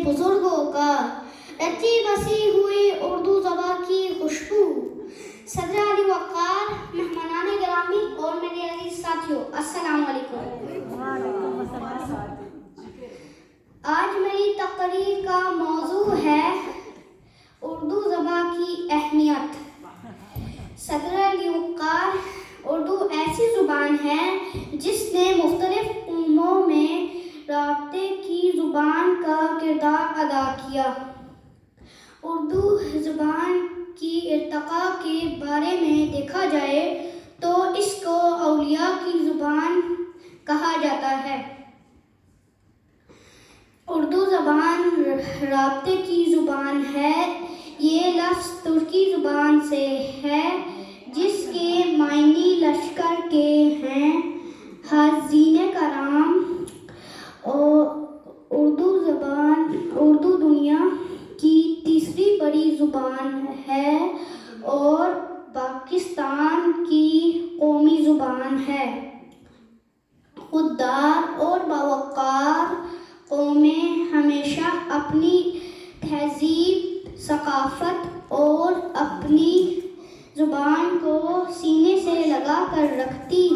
بزرگوں کا رچی بسی ہوئی اردو زبان کی خوشبو. صدر علی وقار، مہمانان گرامی اور میرے عزیز ساتھیوں، السلام علیکم. آج میری تقریر کا موضوع ہے اردو زبان کی اہمیت. صدر علی وقار، اردو ایسی زبان ہے جس نے مختلف قوموں میں رابطے کی زبان کا کردار ادا کیا. اردو زبان کی ارتقاء کے بارے میں دیکھا جائے تو اس کو اولیاء کی زبان کہا جاتا ہے. اردو زبان رابطے کی زبان ہے. یہ لفظ ترکی زبان سے ہے جس کے معنی لشکر کے ہیں. حاضرین کرام، اردو دنیا کی تیسری بڑی زبان ہے اور پاکستان کی قومی زبان ہے. خوددار اور باوقار قومیں ہمیشہ اپنی تہذیب، ثقافت اور اپنی زبان کو سینے سے لگا کر رکھتی